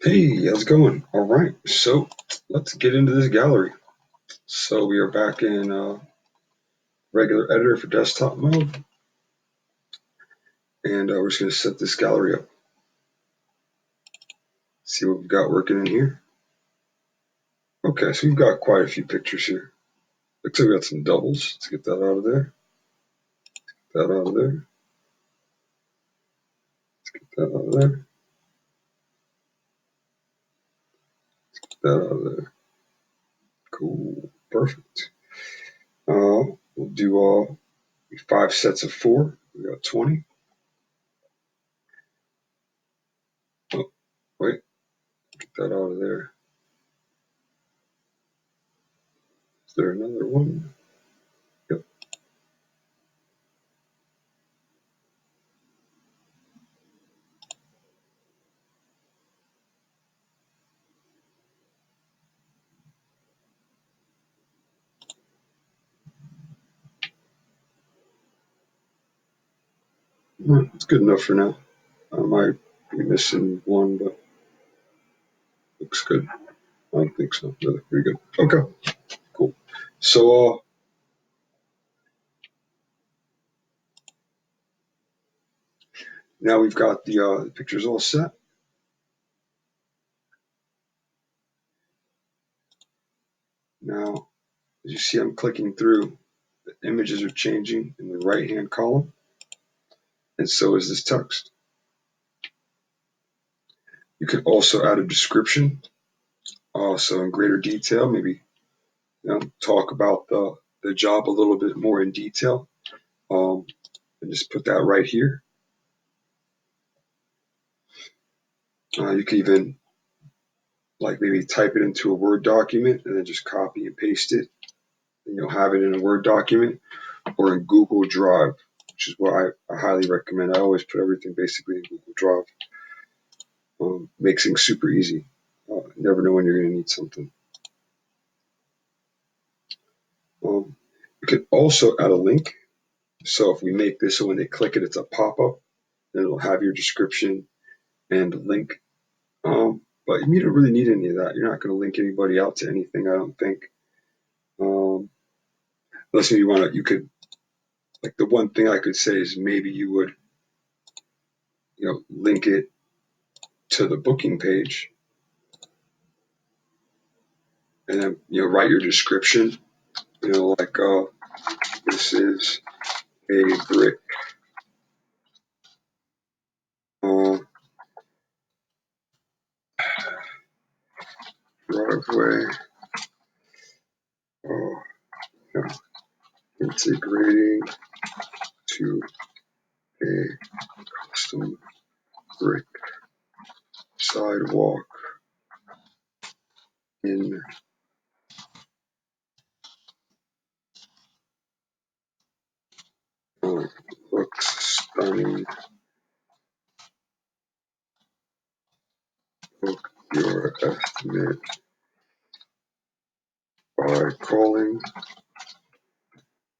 Hey, how's it going? All right, so let's get into this gallery. So we are back in regular editor for desktop mode, and we're just going to set this gallery up. See what we've got working in here. Okay, so we've got quite a few pictures here. Looks like we got some doubles. Let's get that out of there. That out of there. That out of there. That out of there. Cool. Perfect. We'll do 5 sets of 4. We got 20. Oh, wait. Get that out of there. Is there another one? Yep. It's good enough for now. I might be missing one, but looks good. I don't think so. They look pretty good. Okay, cool. So now we've got the pictures all set. Now, as you see, I'm clicking through. The images are changing in the right-hand column, and so is this text. You can also add a description, so in greater detail, maybe talk about the job a little bit more in detail, and just put that right here. You can even maybe type it into a Word document and then just copy and paste it, and you'll have it in a Word document or in Google Drive, which is what I highly recommend. I always put everything basically in Google Drive. Makes things super easy. You never know when you're going to need something. You can also add a link. So if we make this so when they click it, it's a pop-up, and it'll have your description and a link. But you don't really need any of that. You're not going to link anybody out to anything, I don't think. Unless you want to, you could, the one thing I could say is maybe you would, link it to the booking page, and then write your description. This is a brick uh, driveway yeah, integrating to a custom brick sidewalk in uh, looks stunning. Book your estimate by calling,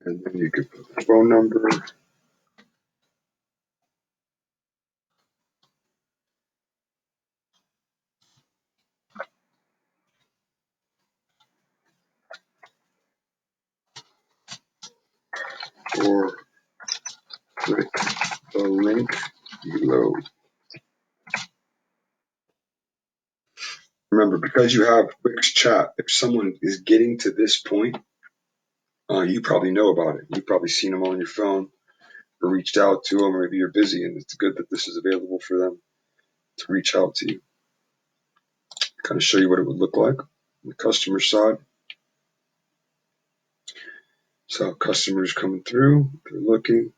and then you could put the phone number or click the link below. Remember, because you have Wix chat, if someone is getting to this point, you probably know about it. You've probably seen them on your phone or reached out to them, or maybe you're busy, and it's good that this is available for them to reach out to you. Kind of show you what it would look like on the customer side. So customers coming through, they're looking.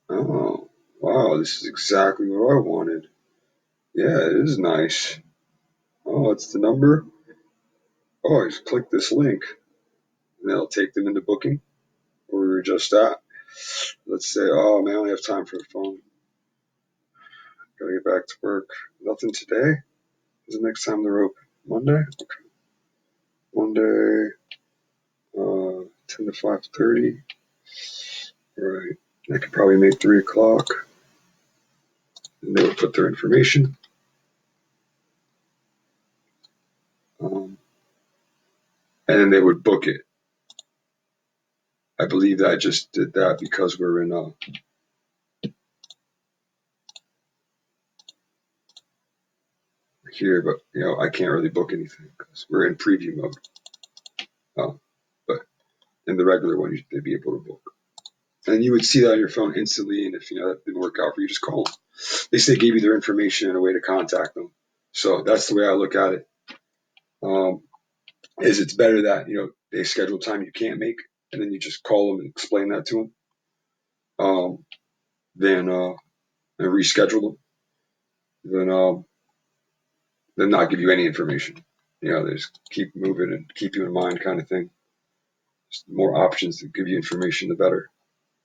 Oh, wow, this is exactly what I wanted. Yeah, it is nice. Oh, it's the number. Oh, I just click this link, and that'll take them into booking where we were just at. Let's say, oh man, I only have time for the phone. Gotta get back to work. Nothing today. Is the next time they're open? Monday? Okay. Monday, 10 to 5:30. Right. I could probably make 3 o'clock. and they would put their information. And then they would book it. I believe that I just did that because we're in here, but I can't really book anything because we're in preview mode. But in the regular one, they'd be able to book. And you would see that on your phone instantly, and if that didn't work out for you, just call them. At least they gave you their information and a way to contact them. So that's the way I look at it. Is it's better that they schedule time you can't make, and then you just call them and explain that to them, than and reschedule them, than not give you any information. They just keep moving and keep you in mind, kind of thing. Just the more options to give you information, the better.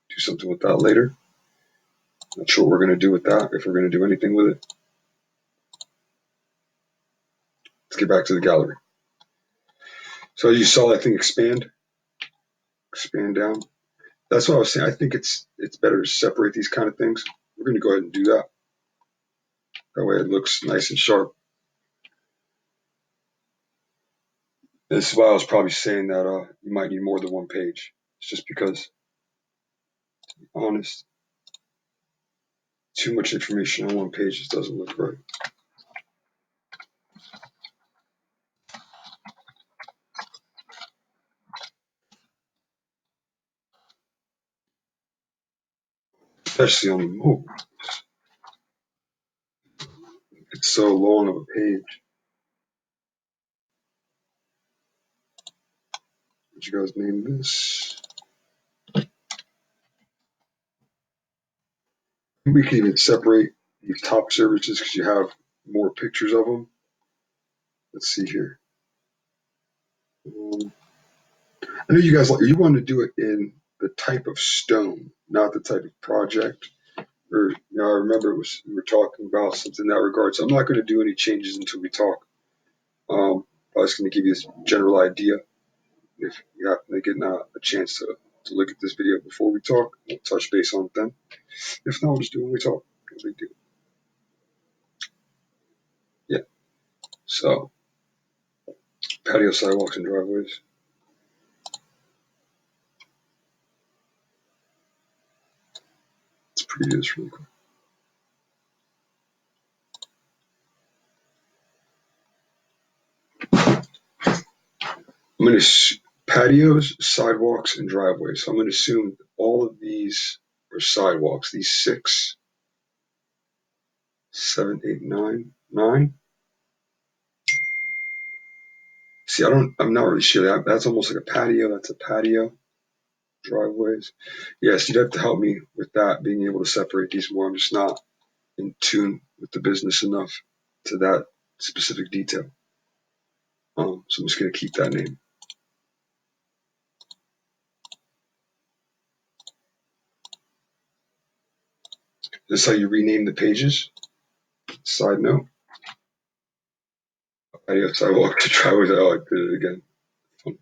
Do something with that later. Not sure what we're going to do with that, if we're going to do anything with it. Let's get back to the gallery. So you saw that thing expand down. That's what I was saying. I think it's better to separate these kind of things. We're going to go ahead and do that. That way it looks nice and sharp. This is why I was probably saying that you might need more than one page. It's just because, to be honest, too much information on one page just doesn't look right. Especially on the mobile. It's so long of a page. What you guys name this? We can even separate these top services because you have more pictures of them. Let's see here. I know you guys want to do it in the type of stone, not the type of project. Or I remember we were talking about something in that regard. So I'm not going to do any changes until we talk. I was going to give you this general idea. If you happen to get a chance to look at this video before we talk, we'll touch base on it then. If not, we'll just do it when we talk. No big deal. Yeah. So patio, sidewalks, and driveways. Let's preview this really quick. I'm going to patios, sidewalks, and driveways. So I'm going to assume all of these are sidewalks. These 6, 7, 8, 9. See, I'm not really sure. That's almost like a patio. That's a patio. Driveways. Yes, you'd have to help me with that, being able to separate these more. I'm just not in tune with the business enough to that specific detail. So I'm just going to keep that name. This is how you rename the pages. Side note. Patio, sidewalk, to driveways. Oh, I did it again. Fun.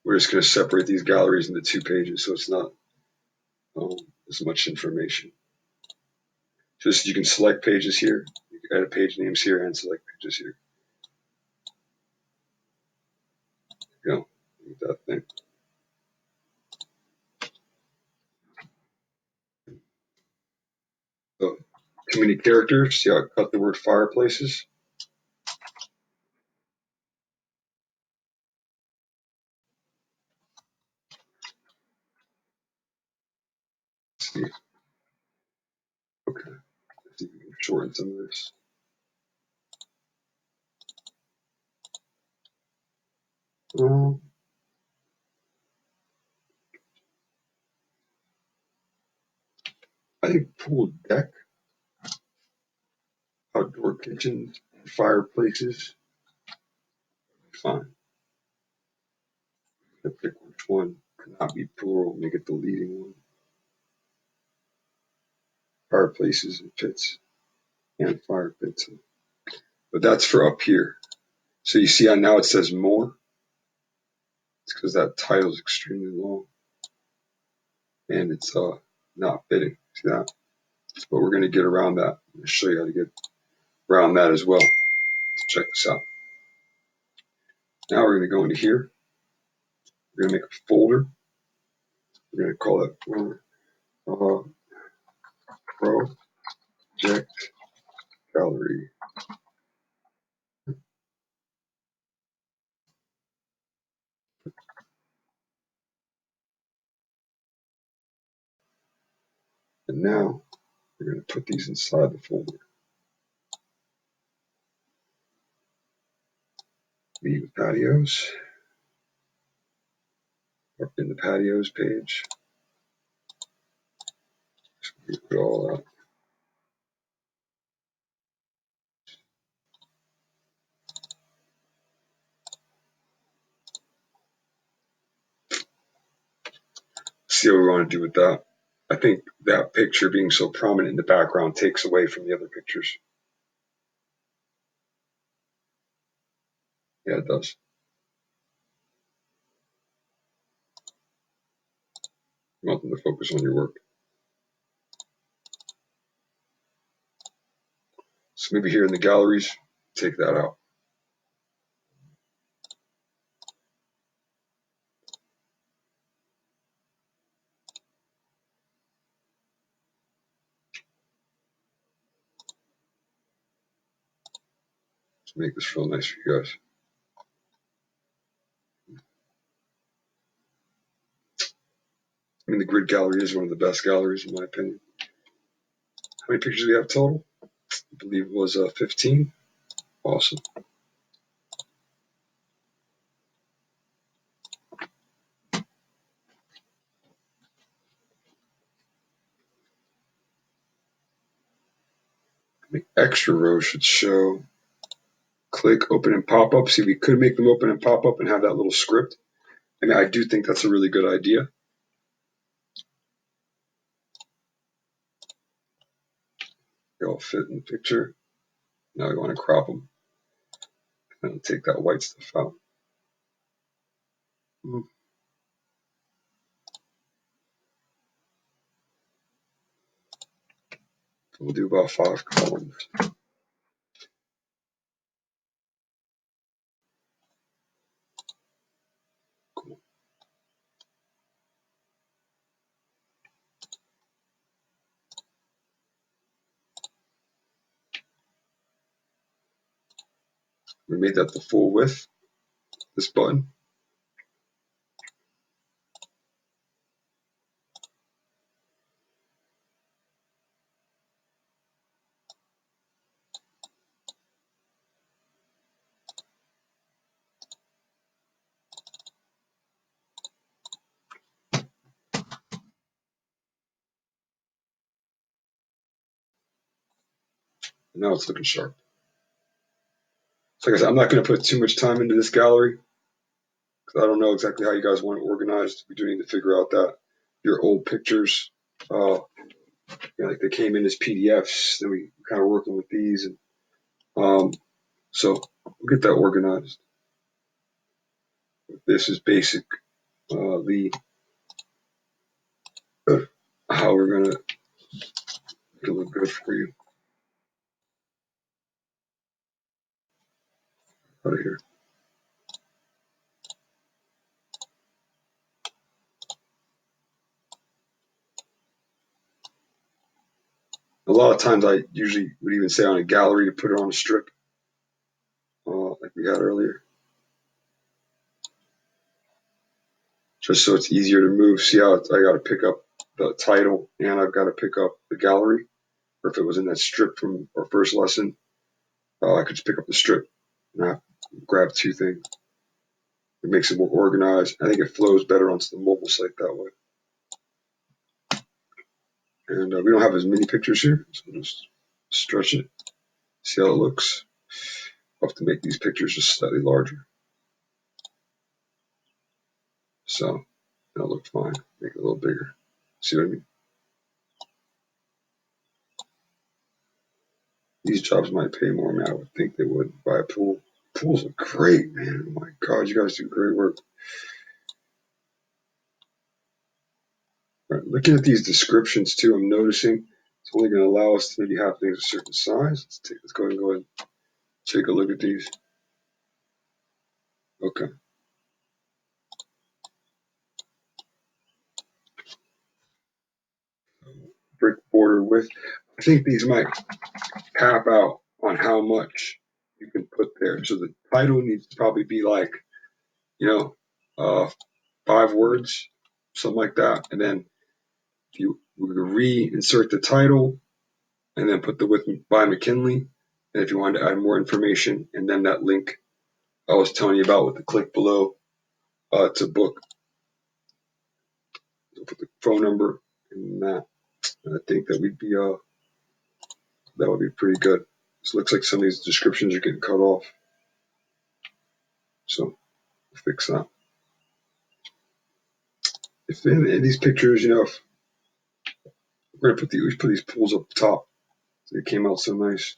We're just going to separate these galleries into 2 pages, so it's not as much information. Just you can select pages here. You can edit page names here and select pages here. That thing. So, too many characters. See how I cut the word fireplaces? Let's see. Okay. Let's see if we can shorten some of this. I think pool deck, outdoor kitchens, fireplaces. Fine. I pick which one cannot be plural. Make it the leading one. Fireplaces and pits and fire pits. But that's for up here. So you see how now it says more? It's because that title is extremely long and it's not fitting. See that? but we're going to get around that. I'm going to show you how to get around that as well. So check this out. Now we're going to go into here. We're going to make a folder. We're going to call it Project Gallery. And now we're going to put these inside the folder. Leave the patios. Up in the patios page. Put all that. See what we want to do with that. I think that picture being so prominent in the background takes away from the other pictures. Yeah, it does. You want them to focus on your work. So maybe here in the galleries, take that out. To make this feel nice for you guys. I mean, the grid gallery is one of the best galleries in my opinion. How many pictures do we have total? I believe it was 15. Awesome. The extra row should show click, open, and pop up. See, we could make them open and pop up and have that little script. I mean, I do think that's a really good idea. They all fit in the picture. Now we want to crop them and take that white stuff out. We'll do about 5 columns. Cool. We made that the full width, this button. And now it's looking sharp. So like I said, I'm not going to put too much time into this gallery because I don't know exactly how you guys want it organized. We do need to figure out that your old pictures, like they came in as PDFs, then we kind of working with these, and so we'll get that organized. This is basic, how we're gonna make it look good for you. Out of here. A lot of times I usually would even say on a gallery to put it on a strip, like we had earlier. Just so it's easier to move. See how I got to pick up the title and I've got to pick up the gallery. Or if it was in that strip from our first lesson, I could just pick up the strip and I grab 2 things. It makes it more organized. I think it flows better onto the mobile site that way. And we don't have as many pictures here, so we'll just stretch it, see how it looks. I'll have to make these pictures just slightly larger. So that'll look fine. Make it a little bigger. See what I mean? These jobs might pay more, man. I would think they would buy a pool. Pools are great, man. Oh my God, you guys do great work. Right, looking at these descriptions too, I'm noticing It's only going to allow us to maybe have things a certain size. Let's go ahead and take a look at these. Okay. Brick border width. I think these might cap out on how much you can put there. So the title needs to probably be like, you know, 5 words, something like that. And then if you reinsert the title and then put the width by McKinley. And if you wanted to add more information, and then that link I was telling you about with the click below to book, put the phone number and that. And I think that would be pretty good. It looks like some of these descriptions are getting cut off. So fix that. If in these pictures, if we're gonna put these pools up top, so they came out so nice.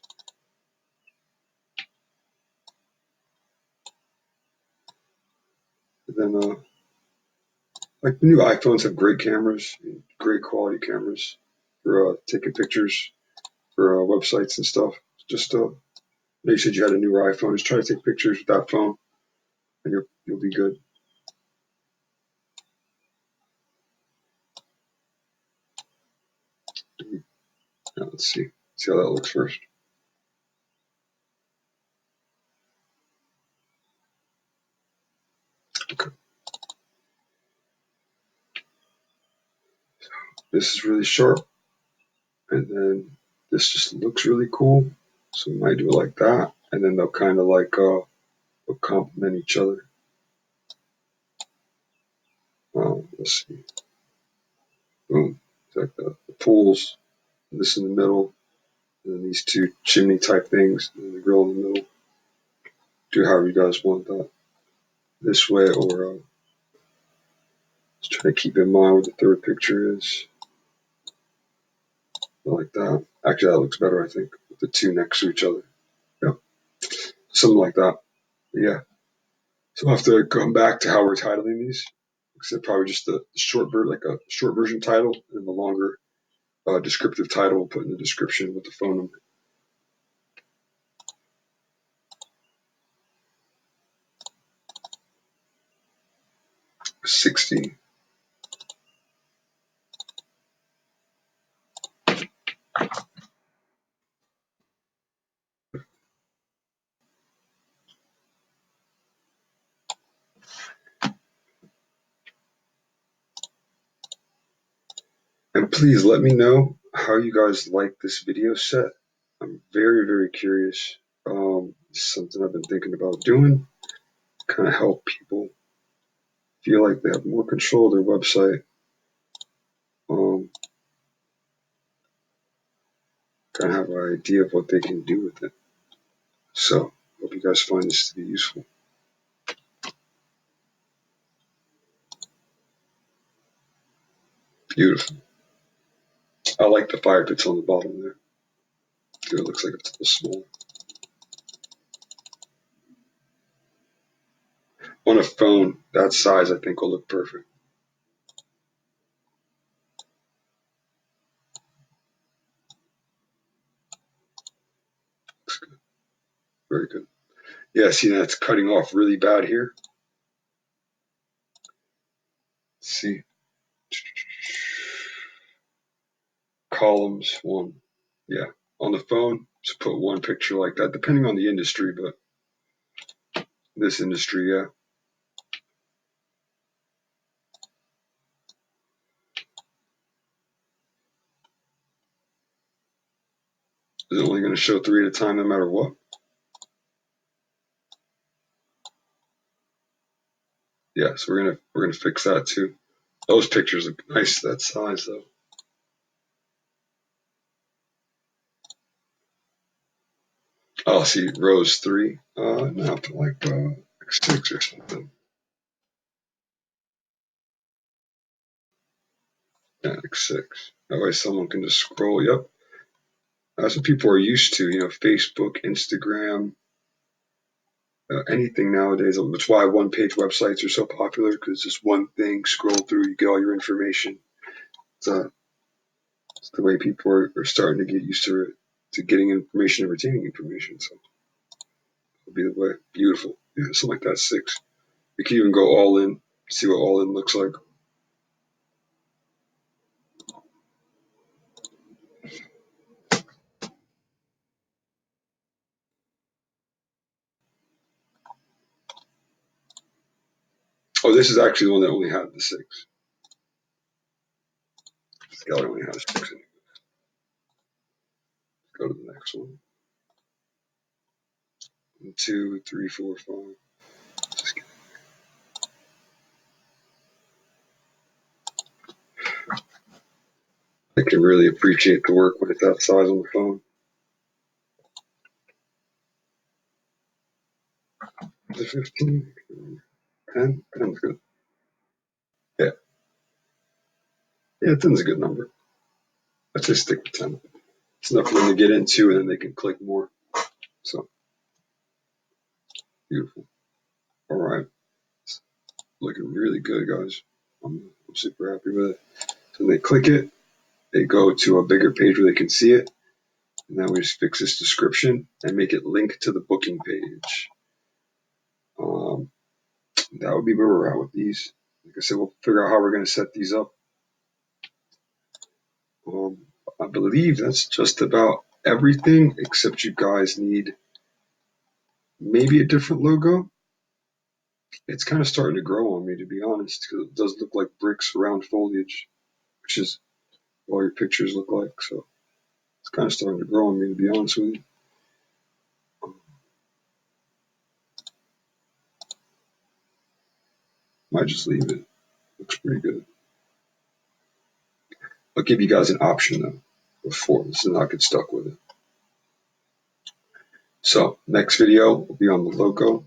And then like the new iPhones have great cameras, great quality cameras for taking pictures for websites and stuff. Just you said you had a newer iPhone. Just try to take pictures with that phone, and you'll be good. Now, let's see how that looks first. Okay. This is really sharp, and then this just looks really cool. So we might do it like that, and then they'll kind of like they'll complement each other. Let's see. Boom. It's like the pools, this in the middle, and then these two chimney type things, and the grill in the middle. Do however you guys want that. This way, or just try to keep in mind what the third picture is. Like that. Actually, that looks better, I think, with the two next to each other. Yeah, something like that. But yeah. So we'll have to come back to how we're titling these. Except probably just the short like a short version title, and the longer descriptive title we'll put in the description with the phone number. 60. And please let me know how you guys like this video set. I'm very, very curious. It's something I've been thinking about doing. Kind of help people feel like they have more control of their website. Kind of have an idea of what they can do with it. So, hope you guys find this to be useful. Beautiful. I like the fire pits on the bottom there. It looks like it's a little small. On a phone that size, I think will look perfect. Looks good. Very good. Yeah, see that's cutting off really bad here. Let's see. Columns 1. Yeah. On the phone, just put one picture like that, depending on the industry, but this industry, yeah. Is it only going to show 3 at a time no matter what? Yeah, so we're gonna fix that too. Those pictures look nice that size though. Oh, see, rows 3. No, put like 6 or something. Yeah, like 6. That way someone can just scroll. Yep. That's what people are used to, Facebook, Instagram, anything nowadays. That's why one-page websites are so popular, because just one thing, scroll through, you get all your information. It's It's the way people are starting to get used to getting information and retaining information. So it'll be the way. Beautiful. Yeah, something like that. 6. You can even go all in. See what all in looks like. Oh, this is actually the one that only had the 6. Gallery only has 6 in it. Go to the next one. 1, 2, 3, 4, 5. Just kidding. I can really appreciate the work when it's that size on the phone. Is it 15? 10? 10's good. Yeah. Yeah, 10's a good number. Let's just stick with 10. It's enough for them to get into, and then they can click more. So, beautiful. All right. It's looking really good, guys. I'm super happy with it. So when they click it, they go to a bigger page where they can see it. And then we just fix this description and make it link to the booking page. That would be where we're at with these. Like I said, we'll figure out how we're going to set these up. I believe that's just about everything, except you guys need maybe a different logo. It's kind of starting to grow on me, to be honest, because it does look like bricks around foliage, which is what all your pictures look like. So it's kind of starting to grow on me, to be honest with you. Might just leave it. Looks pretty good. I'll give you guys an option though before, so not get stuck with it. So next video will be on the logo.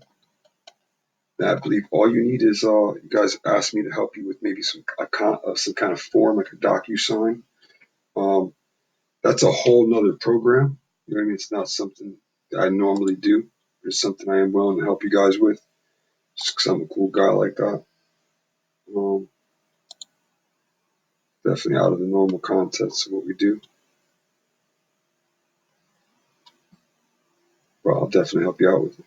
And I believe all you need is you guys asked me to help you with maybe some kind of form, like a DocuSign. Um, that's a whole nother program. You know what I mean? It's not something that I normally do. It's something I am willing to help you guys with, just because I'm a cool guy like that. Um, Definitely out of the normal context of what we do. But I'll definitely help you out with it.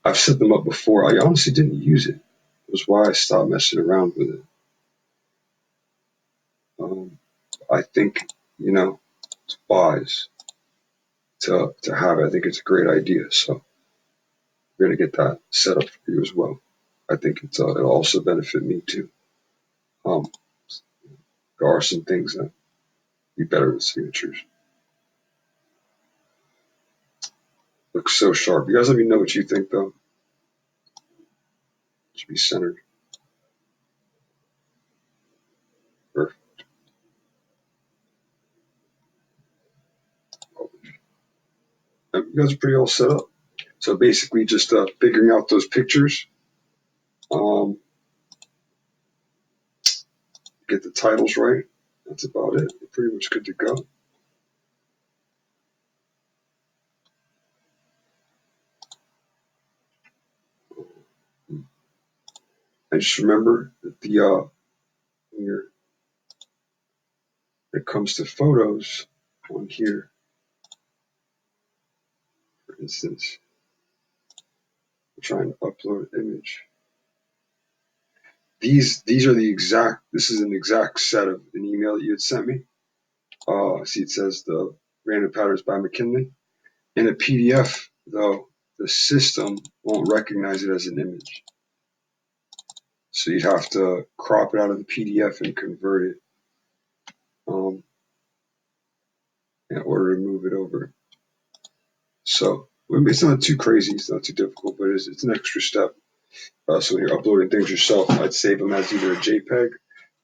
I've set them up before. I honestly didn't use it. It was why I stopped messing around with it. I think, it's wise to have it. I think it's a great idea. So we're going to get that set up for you as well. I think it'll also benefit me too. Um, there are some things that be better with signatures. Looks so sharp. You guys let me know what you think though. It should be centered. Perfect. You guys are pretty all set up. So basically just figuring out those pictures. Um, get the titles right. That's about it. You're pretty much good to go. And just remember that when it comes to photos on here, for instance, I'm trying to upload an image. These are the exact. This is an exact set of an email that you had sent me. See, it says the random patterns by McKinley. In a PDF, though, the system won't recognize it as an image. So you'd have to crop it out of the PDF and convert it in order to move it over. So it's not too crazy, it's not too difficult, but it's an extra step. So when you're uploading things yourself, I'd save them as either a JPEG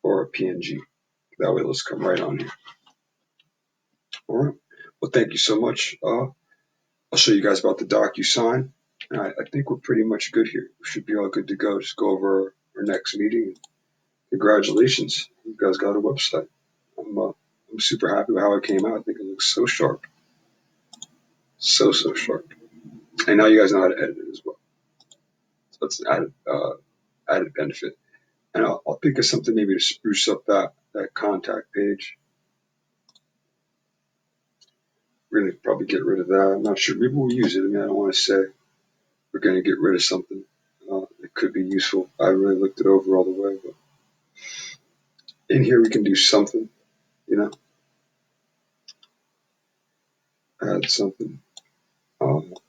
or a PNG. That way, let's come right on here. All right. Well, thank you so much. I'll show you guys about the DocuSign. And I think we're pretty much good here. We should be all good to go. Just go over our next meeting. Congratulations. You guys got a website. I'm super happy with how it came out. I think it looks so sharp. So sharp. And now you guys know how to edit it as well. So that's an added benefit. And I'll think of something maybe to spruce up that contact page. We're going to probably get rid of that. I'm not sure. Maybe we'll use it. I mean, I don't want to say we're going to get rid of something. It could be useful. I haven't really looked it over all the way, but in here we can do something, you know, add something.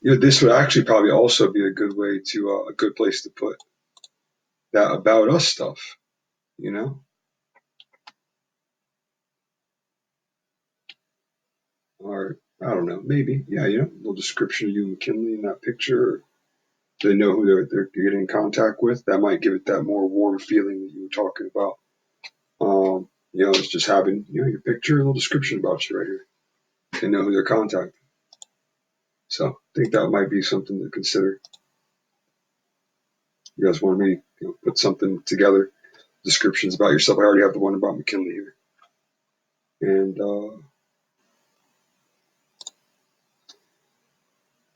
This would actually probably also be a good way to a good place to put that about us stuff, you know, or I don't know, maybe, yeah, a little description of you and McKinley in that picture. They know who they're getting in contact with. That might give it that more warm feeling that you were talking about. It's just having your picture, a little description about you right here. They know who they're contacting. So I think that might be something to consider. You guys want me to put something together, descriptions about yourself. I already have the one about McKinley here. And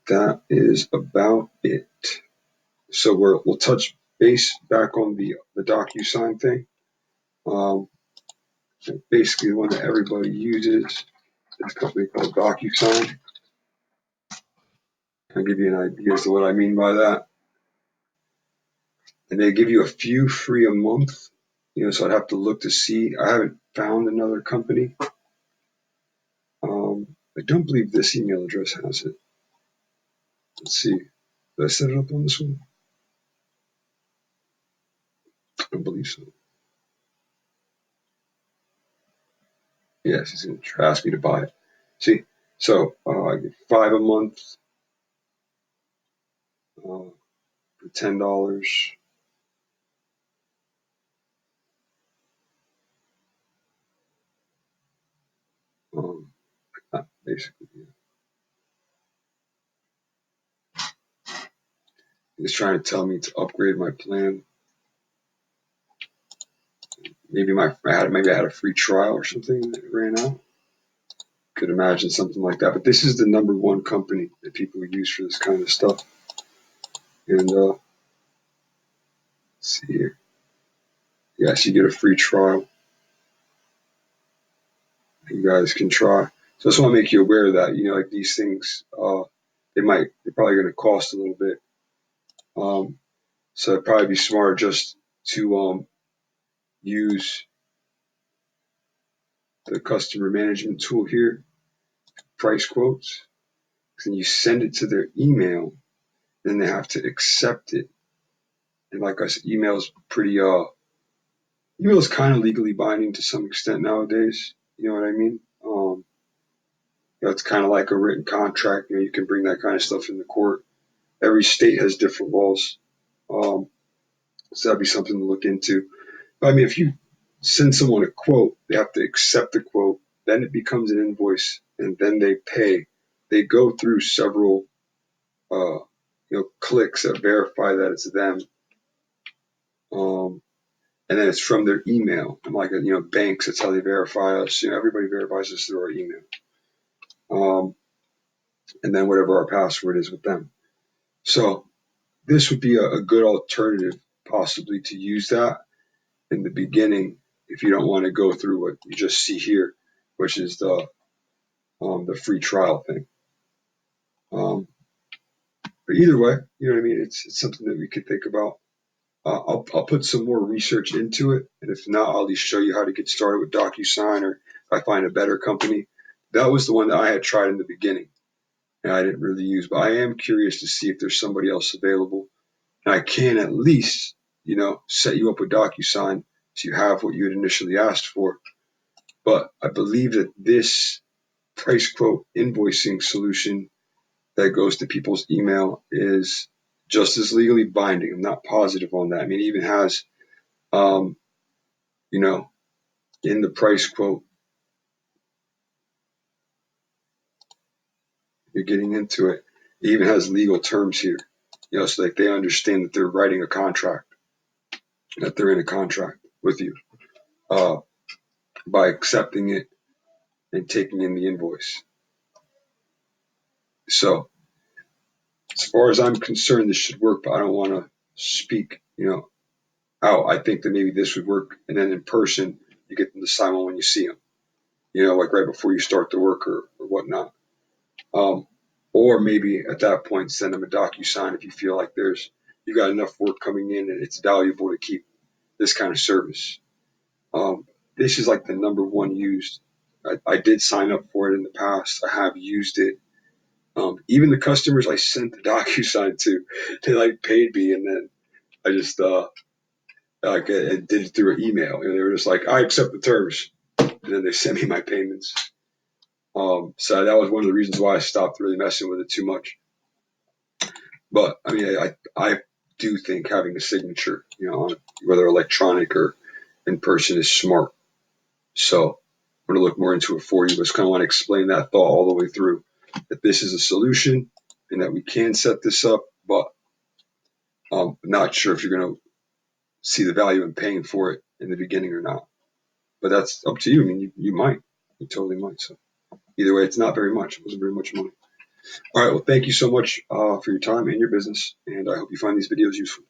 that is about it. So we'll touch base back on the DocuSign thing. Basically, the one that everybody uses is a company called DocuSign. I'll give you an idea as to what I mean by that. And they give you a few free a month. So I'd have to look to see. I haven't found another company. I don't believe this email address has it. Let's see. Did I set it up on this one? I don't believe so. Yes, he's going to ask me to buy it. See, so I get $5 a month for $10. Basically, he's trying to tell me to upgrade my plan. Maybe I had a free trial or something that ran out. Could imagine something like that. But this is the number one company that people use for this kind of stuff. And let's see here. Yes, you get a free trial. You guys can try. So I just want to make you aware of that. Like these things, they're probably going to cost a little bit. So it'd probably be smart just to use the customer management tool here, price quotes. And you send it to their email, then they have to accept it. And like I said, email's kind of legally binding to some extent nowadays. You know what I mean? It's kind of like a written contract. You can bring that kind of stuff into court. Every state has different laws. So that'd be something to look into. But I mean, if you send someone a quote, they have to accept the quote, then it becomes an invoice, and then they pay. They go through several, clicks that verify that it's them. And then it's from their email. And like, banks, that's how they verify us. Everybody verifies us through our email. And then whatever our password is with them. So this would be a good alternative possibly to use that in the beginning if you don't want to go through what you just see here, which is the free trial thing. But either way, you know what I mean? It's something that we could think about. I'll put some more research into it, and if not, I'll at least show you how to get started with DocuSign, or if I find a better company. That was the one that I had tried in the beginning, and I didn't really use. But I am curious to see if there's somebody else available, and I can at least, set you up with DocuSign so you have what you had initially asked for. But I believe that this price quote invoicing solution that goes to people's email is just as legally binding. I'm not positive on that. I mean, it even has, in the price quote, you're getting into it. It even has legal terms here, so like they understand that they're writing a contract, that they're in a contract with you by accepting it and taking in the invoice. So as far as I'm concerned, this should work, but I don't want to speak, out. I think that maybe this would work, and then in person, you get them to sign on when you see them, like right before you start the work or whatnot. Um, or maybe at that point send them a DocuSign if you feel like you got enough work coming in and it's valuable to keep this kind of service. This is like the number one used. I did sign up for it in the past. I have used it. Even the customers I sent the DocuSign to, they like paid me, and then I just I did it through an email, and they were just like, "I accept the terms," and then they sent me my payments. So that was one of the reasons why I stopped really messing with it too much. But I mean, I do think having a signature, whether electronic or in person, is smart. So I'm going to look more into it for you. But just kind of want to explain that thought all the way through, that this is a solution and that we can set this up, but I'm not sure if you're going to see the value in paying for it in the beginning or not. But that's up to you. I mean, you might. You totally might. So either way, it's not very much. It wasn't very much money. All right. Well, thank you so much for your time and your business. And I hope you find these videos useful.